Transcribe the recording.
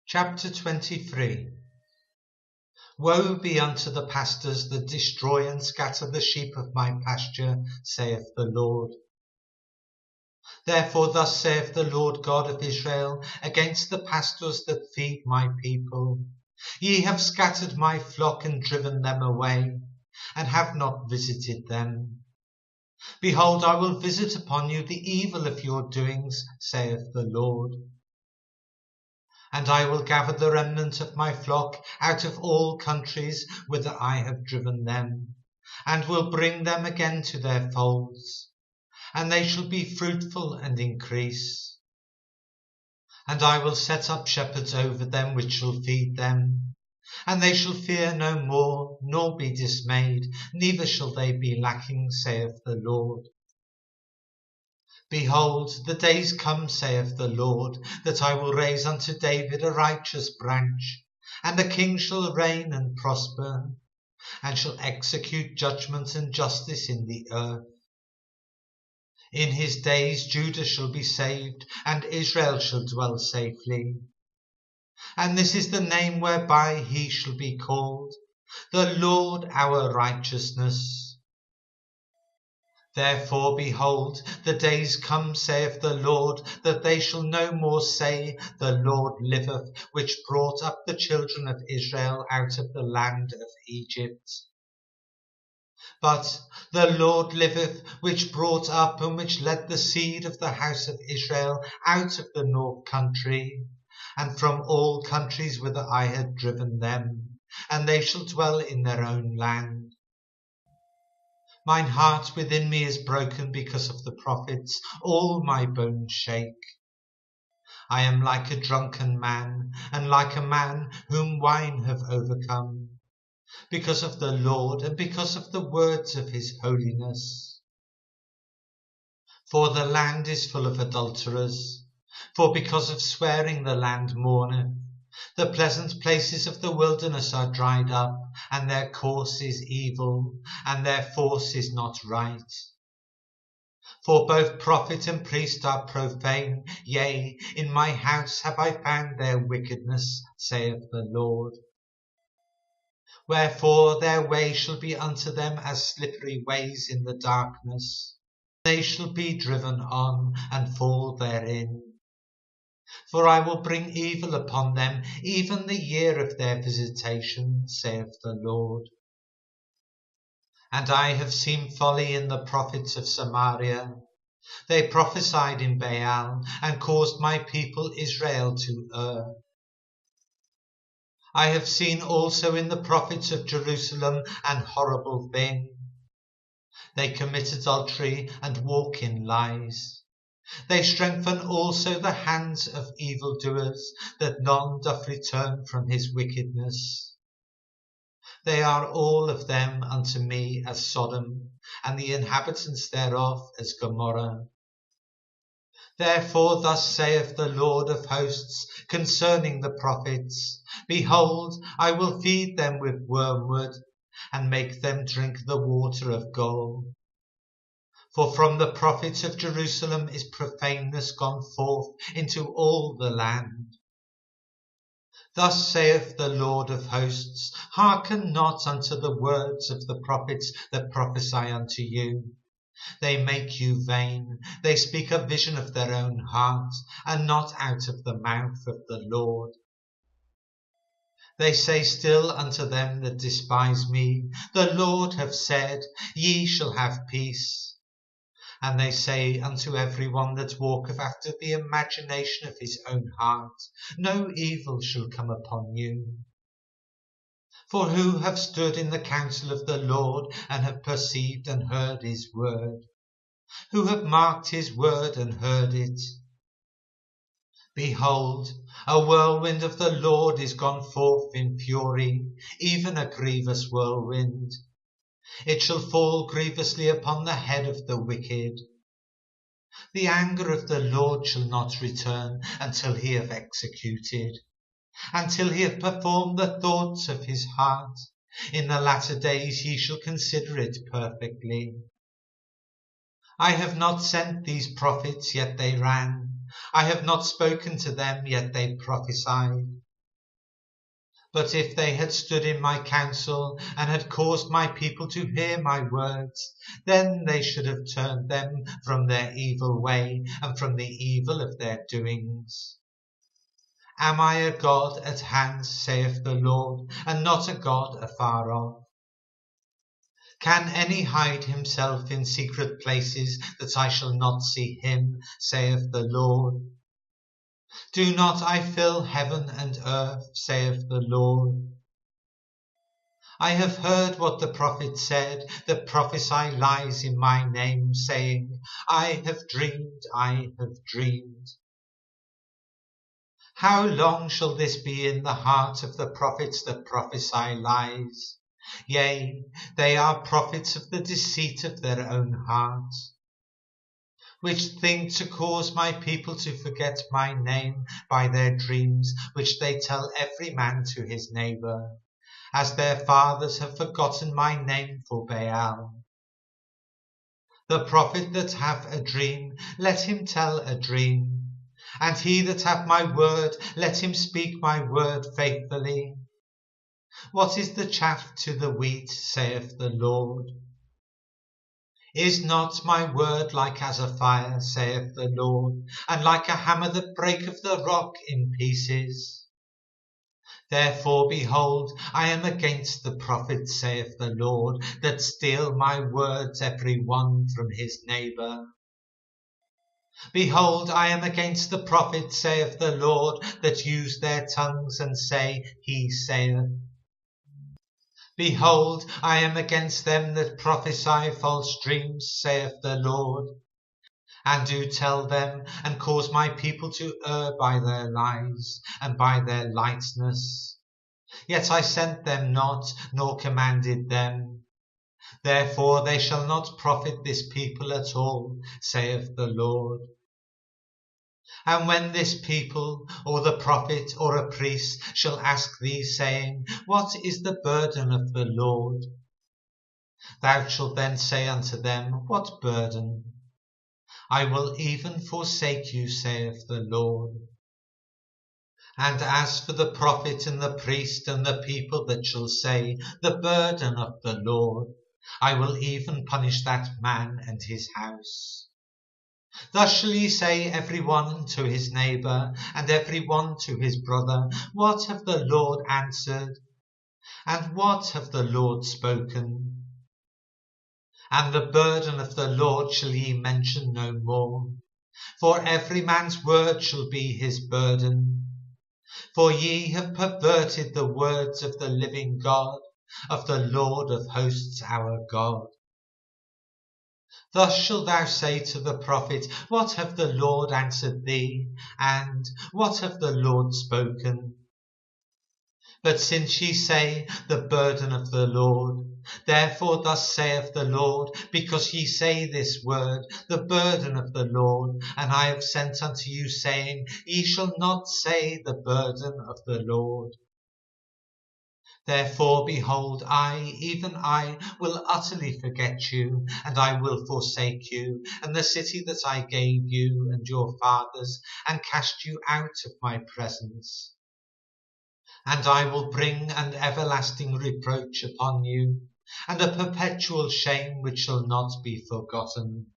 Chapter 23. Woe be unto the pastors that destroy and scatter the sheep of my pasture, saith the Lord. Therefore thus saith the Lord God of Israel against the pastors that feed my people: Ye have scattered my flock and driven them away, and have not visited them. Behold, I will visit upon you the evil of your doings, saith the Lord. And I will gather the remnant of my flock out of all countries whither I have driven them, and will bring them again to their folds, and they shall be fruitful and increase. And I will set up shepherds over them which shall feed them, and they shall fear no more, nor be dismayed, neither shall they be lacking, saith the Lord. Behold, the days come, saith the Lord, that I will raise unto David a righteous branch, and a king shall reign and prosper, and shall execute judgment and justice in the earth. In his days Judah shall be saved, and Israel shall dwell safely. And this is the name whereby he shall be called, the Lord our righteousness. Therefore, behold, the days come, saith the Lord, that they shall no more say, The Lord liveth, which brought up the children of Israel out of the land of Egypt. But the Lord liveth, which brought up and which led the seed of the house of Israel out of the north country, and from all countries whither I had driven them, and they shall dwell in their own land. Mine heart within me is broken because of the prophets, all my bones shake. I am like a drunken man, and like a man whom wine hath overcome, because of the Lord, and because of the words of his holiness. For the land is full of adulterers, for because of swearing the land mourneth. The pleasant places of the wilderness are dried up, and their course is evil, and their force is not right. For both prophet and priest are profane, yea, in my house have I found their wickedness, saith the Lord. Wherefore their way shall be unto them as slippery ways in the darkness. They shall be driven on, and fall therein. For I will bring evil upon them, even the year of their visitation, saith the Lord. And I have seen folly in the prophets of Samaria. They prophesied in Baal, and caused my people Israel to err. I have seen also in the prophets of Jerusalem an horrible thing. They commit adultery and walk in lies. They strengthen also the hands of evildoers, that none doth return from his wickedness. They are all of them unto me as Sodom, and the inhabitants thereof as Gomorrah. Therefore thus saith the Lord of hosts concerning the prophets: Behold, I will feed them with wormwood, and make them drink the water of gall. For from the prophets of Jerusalem is profaneness gone forth into all the land. Thus saith the Lord of hosts: Hearken not unto the words of the prophets that prophesy unto you. They make you vain. They speak a vision of their own heart, and not out of the mouth of the Lord. They say still unto them that despise me, The Lord hath said, Ye shall have peace. And they say unto every one that walketh after the imagination of his own heart, No evil shall come upon you. For who have stood in the counsel of the Lord, and have perceived and heard his word? Who have marked his word and heard it? Behold, a whirlwind of the Lord is gone forth in fury, even a grievous whirlwind. It shall fall grievously upon the head of the wicked. The anger of the Lord shall not return until he have executed, until he have performed the thoughts of his heart. In the latter days he shall consider it perfectly. I have not sent these prophets, yet they ran. I have not spoken to them, yet they prophesied. But if they had stood in my counsel, and had caused my people to hear my words, then they should have turned them from their evil way, and from the evil of their doings. Am I a God at hand, saith the Lord, and not a God afar off? Can any hide himself in secret places, that I shall not see him, saith the Lord? Do not I fill heaven and earth, saith the Lord? I have heard what the prophet said, that prophesy lies in my name, saying, I have dreamed, I have dreamed. How long shall this be in the heart of the prophets that prophesy lies? Yea, they are prophets of the deceit of their own heart, which think to cause my people to forget my name by their dreams, which they tell every man to his neighbour, as their fathers have forgotten my name for Baal. The prophet that hath a dream, let him tell a dream, and he that hath my word, let him speak my word faithfully. What is the chaff to the wheat, saith the Lord? Is not my word like as a fire, saith the Lord, and like a hammer that breaketh the rock in pieces? Therefore, behold, I am against the prophets, saith the Lord, that steal my words every one from his neighbour. Behold, I am against the prophets, saith the Lord, that use their tongues and say, He saith. Behold, I am against them that prophesy false dreams, saith the Lord, and do tell them, and cause my people to err by their lies, and by their lightness. Yet I sent them not, nor commanded them. Therefore they shall not profit this people at all, saith the Lord. And when this people, or the prophet, or a priest, shall ask thee, saying, What is the burden of the Lord? Thou shalt then say unto them, What burden? I will even forsake you, saith the Lord. And as for the prophet and the priest and the people that shall say, The burden of the Lord, I will even punish that man and his house. Thus shall ye say every one to his neighbour, and every one to his brother, What hath the Lord answered? And what hath the Lord spoken? And the burden of the Lord shall ye mention no more, for every man's word shall be his burden. For ye have perverted the words of the living God, of the Lord of hosts our God. Thus shalt thou say to the prophet, What hath the Lord answered thee? And what hath the Lord spoken? But since ye say, The burden of the Lord, therefore thus saith the Lord, because ye say this word, The burden of the Lord, and I have sent unto you, saying, Ye shall not say the burden of the Lord. Therefore, behold, I, even I, will utterly forget you, and I will forsake you, and the city that I gave you and your fathers, and cast you out of my presence. And I will bring an everlasting reproach upon you, and a perpetual shame which shall not be forgotten.